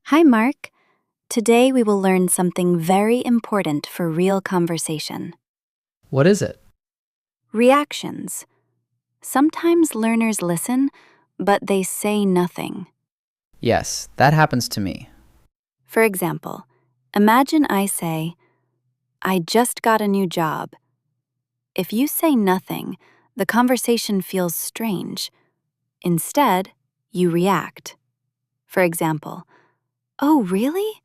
Hi, Mark. Today we will learn something very important for real conversation. What is it? Reactions. Sometimes learners listen, but they say nothing. Yes, that happens to me. For example, imagine I say, I just got a new job. If you say nothing, the conversation feels strange. Instead, you react. For example, oh, really?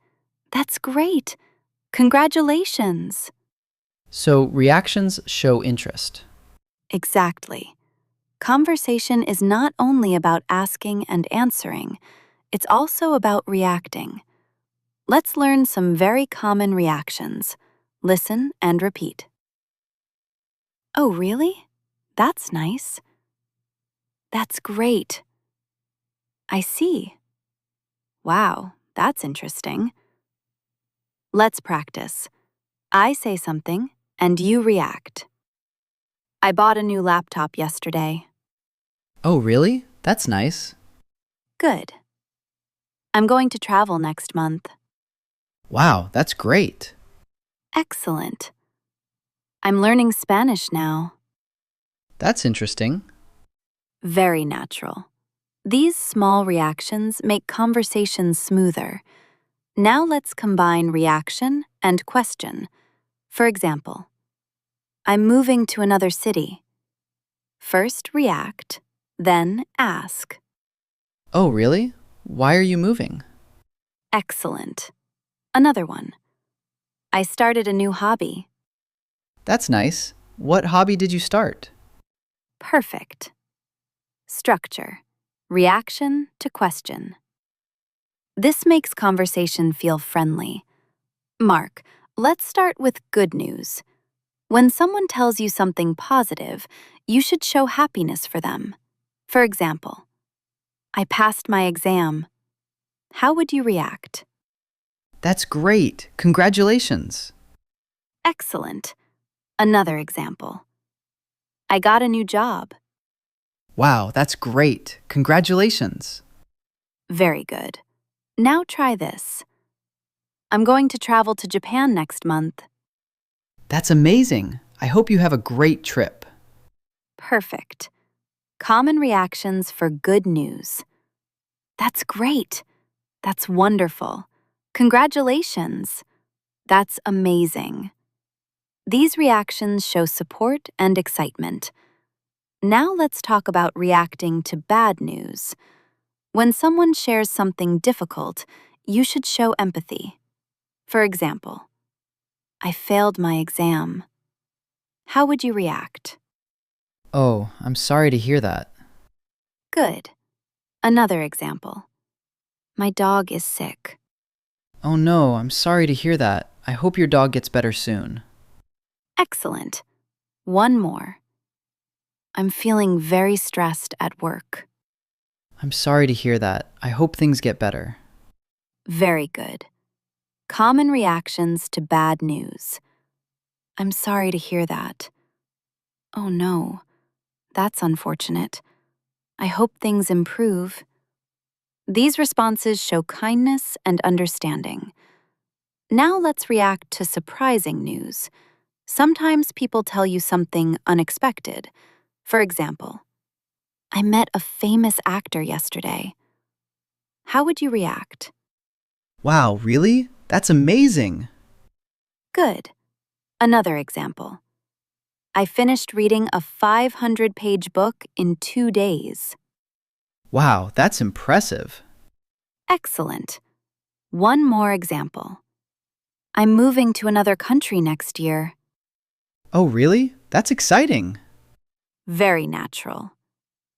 That's great. Congratulations. So, reactions show interest. Exactly. Conversation is not only about asking and answering, it's also about reacting. Let's learn some very common reactions. Listen and repeat. Oh, really? That's nice. That's great. I see. Wow, that's interesting. Let's practice. I say something, and you react. I bought a new laptop yesterday. Oh, really? That's nice. Good. I'm going to travel next month. Wow, that's great. Excellent. I'm learning Spanish now. That's interesting. Very natural. These small reactions make conversations smoother. Now let's combine reaction and question. For example, I'm moving to another city. First react, then ask. Oh, really? Why are you moving? Excellent. Another one. I started a new hobby. That's nice. What hobby did you start? Perfect. Structure. Reaction to question. This makes conversation feel friendly. Mark, let's start with good news. When someone tells you something positive, you should show happiness for them. For example, I passed my exam. How would you react? That's great. Congratulations. Excellent. Another example. I got a new job. Wow, that's great. Congratulations. Very good. Now try this. I'm going to travel to Japan next month. That's amazing. I hope you have a great trip. Perfect. Common reactions for good news. That's great. That's wonderful. Congratulations. That's amazing. These reactions show support and excitement. Now let's talk about reacting to bad news. When someone shares something difficult, you should show empathy. For example, I failed my exam. How would you react? Oh, I'm sorry to hear that. Good. Another example. My dog is sick. Oh no, I'm sorry to hear that. I hope your dog gets better soon. Excellent. One more. I'm feeling very stressed at work. I'm sorry to hear that. I hope things get better. Very good. Common reactions to bad news. I'm sorry to hear that. Oh no, that's unfortunate. I hope things improve. These responses show kindness and understanding. Now let's react to surprising news. Sometimes people tell you something unexpected. For example, I met a famous actor yesterday. How would you react? Wow, really? That's amazing. Good. Another example. I finished reading a 500-page book in 2 days. Wow, that's impressive. Excellent. One more example. I'm moving to another country next year. Oh, really? That's exciting. Very natural.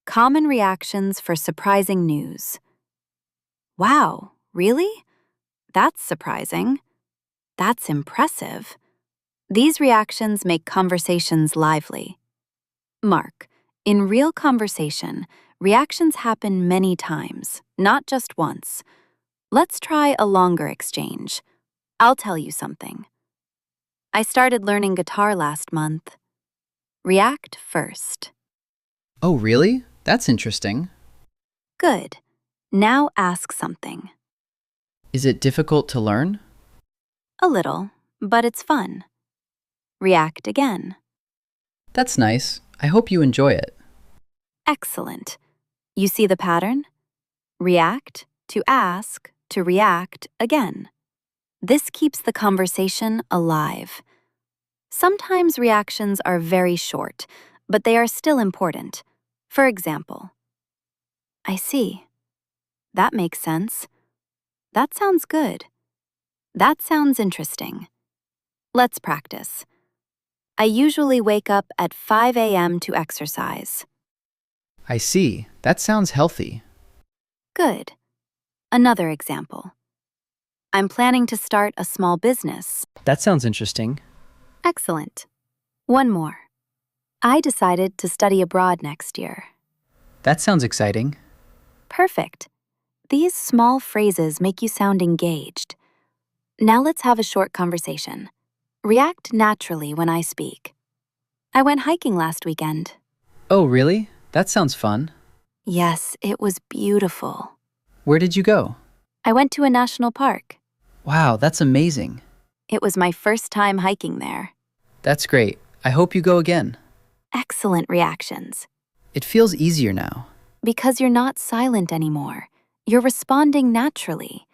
Common reactions for surprising news. Wow, really? That's surprising. That's impressive. These reactions make conversations lively. Mark, in real conversation, reactions happen many times, not just once. Let's try a longer exchange. I'll tell you something. I started learning guitar last month. React first. Oh, really? That's interesting. Good. Now ask something. Is it difficult to learn? A little, but it's fun. React again. That's nice. I hope you enjoy it. Excellent. You see the pattern? React, to ask, to react again. This keeps the conversation alive. Sometimes reactions are very short, but they are still important. For example, I see. That makes sense. That sounds good. That sounds interesting. Let's practice. I usually wake up at 5 a.m. to exercise. I see. That sounds healthy. Good. Another example. I'm planning to start a small business. That sounds interesting. Excellent. One more. I decided to study abroad next year. That sounds exciting. Perfect. These small phrases make you sound engaged. Now let's have a short conversation. React naturally when I speak. I went hiking last weekend. Oh, really? That sounds fun. Yes, it was beautiful. Where did you go? I went to a national park. Wow, that's amazing. It was my first time hiking there. That's great. I hope you go again. Excellent reactions. It feels easier now. Because you're not silent anymore. You're responding naturally.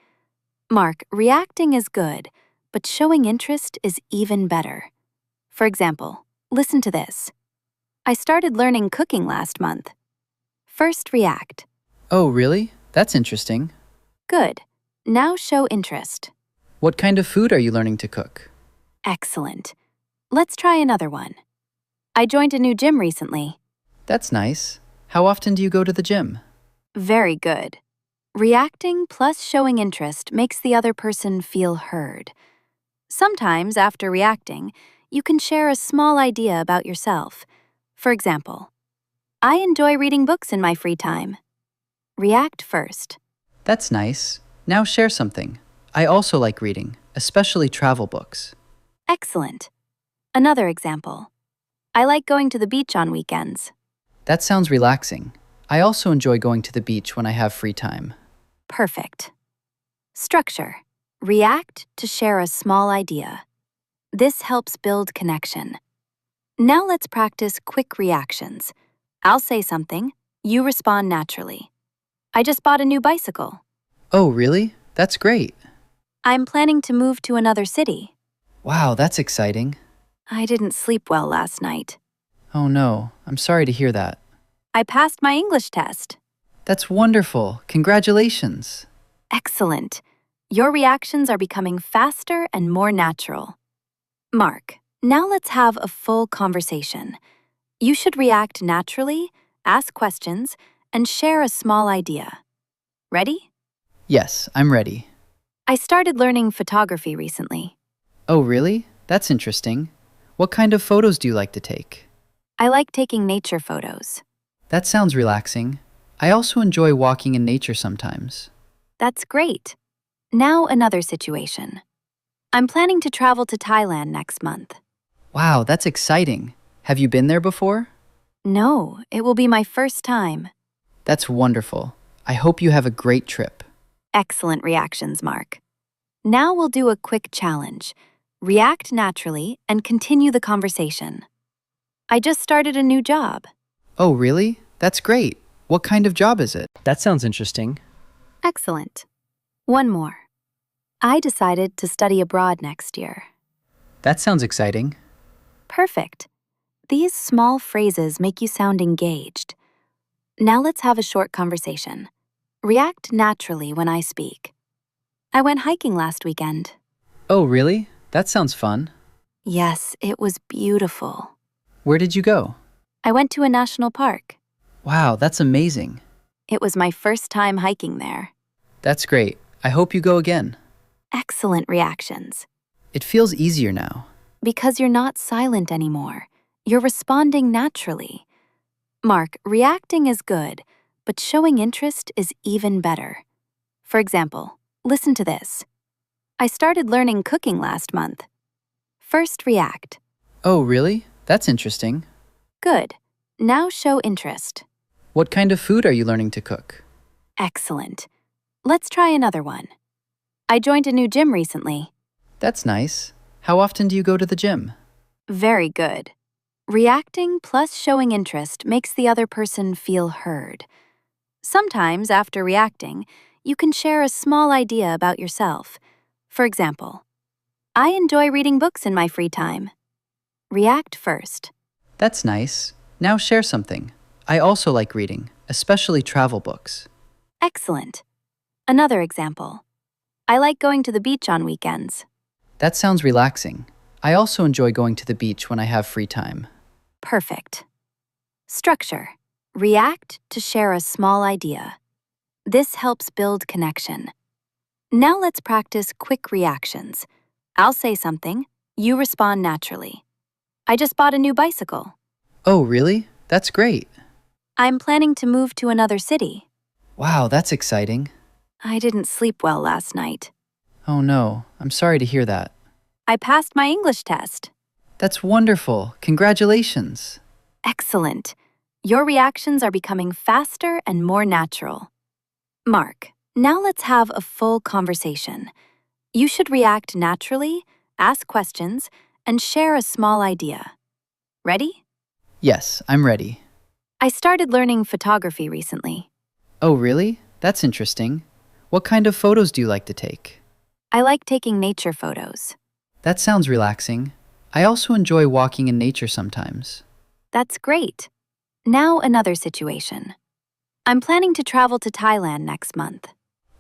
Mark, reacting is good, but showing interest is even better. For example, listen to this. I started learning cooking last month. First react. Oh, really? That's interesting. Good. Now show interest. What kind of food are you learning to cook? Excellent. Let's try another one. I joined a new gym recently. That's nice. How often do you go to the gym? Very good. Reacting plus showing interest makes the other person feel heard. Sometimes, after reacting, you can share a small idea about yourself. For example, I enjoy reading books in my free time. React first. That's nice. Now share something. I also like reading, especially travel books. Excellent. Another example. I like going to the beach on weekends. That sounds relaxing. I also enjoy going to the beach when I have free time. Perfect. Structure. React to share a small idea. This helps build connection. Now let's practice quick reactions. I'll say something, you respond naturally. I just bought a new bicycle. Oh, really? That's great. I'm planning to move to another city. Wow, that's exciting. I didn't sleep well last night. Oh no, I'm sorry to hear that. I passed my English test. That's wonderful. Congratulations. Excellent. Your reactions are becoming faster and more natural. Mark, now let's have a full conversation. You should react naturally, ask questions, and share a small idea. Ready? Yes, I'm ready. I started learning photography recently. Oh, really? That's interesting. What kind of photos do you like to take? I like taking nature photos. That sounds relaxing. I also enjoy walking in nature sometimes. That's great. Now another situation. I'm planning to travel to Thailand next month. Wow, that's exciting. Have you been there before? No, it will be my first time. That's wonderful. I hope you have a great trip. Excellent reactions, Mark. Now we'll do a quick challenge. React naturally and continue the conversation. I just started a new job. Oh, really? That's great. What kind of job is it? That sounds interesting. Excellent. One more. I decided to study abroad next year. That sounds exciting. Perfect. These small phrases make you sound engaged. Now let's have a short conversation. React naturally when I speak. I went hiking last weekend. Oh, really? That sounds fun. Yes, it was beautiful. Where did you go? I went to a national park. Wow, that's amazing. It was my first time hiking there. That's great. I hope you go again. Excellent reactions. It feels easier now. Because you're not silent anymore. You're responding naturally. Mark, reacting is good, but showing interest is even better. For example, listen to this. I started learning cooking last month. First react. Oh, really? That's interesting. Good. Now show interest. What kind of food are you learning to cook? Excellent. Let's try another one. I joined a new gym recently. That's nice. How often do you go to the gym? Very good. Reacting plus showing interest makes the other person feel heard. Sometimes, after reacting, you can share a small idea about yourself. For example, I enjoy reading books in my free time. React first. That's nice. Now share something. I also like reading, especially travel books. Excellent. Another example. I like going to the beach on weekends. That sounds relaxing. I also enjoy going to the beach when I have free time. Perfect. Structure. React to share a small idea. This helps build connection. Now let's practice quick reactions. I'll say something, you respond naturally. I just bought a new bicycle. Oh, really? That's great. I'm planning to move to another city. Wow, that's exciting. I didn't sleep well last night. Oh no, I'm sorry to hear that. I passed my English test. That's wonderful. Congratulations. Excellent. Your reactions are becoming faster and more natural. Mark, now let's have a full conversation. You should react naturally, ask questions, and share a small idea. Ready? Yes, I'm ready. I started learning photography recently. Oh, really? That's interesting. What kind of photos do you like to take? I like taking nature photos. That sounds relaxing. I also enjoy walking in nature sometimes. That's great. Now another situation. I'm planning to travel to Thailand next month.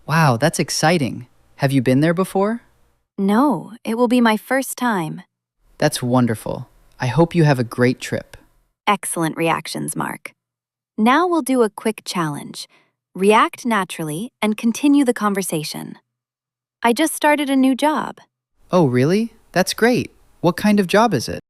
Wow, that's exciting. Have you been there before? No, it will be my first time. That's wonderful. I hope you have a great trip. Excellent reactions, Mark. Now we'll do a quick challenge. React naturally and continue the conversation. I just started a new job. Oh, really? That's great. What kind of job is it?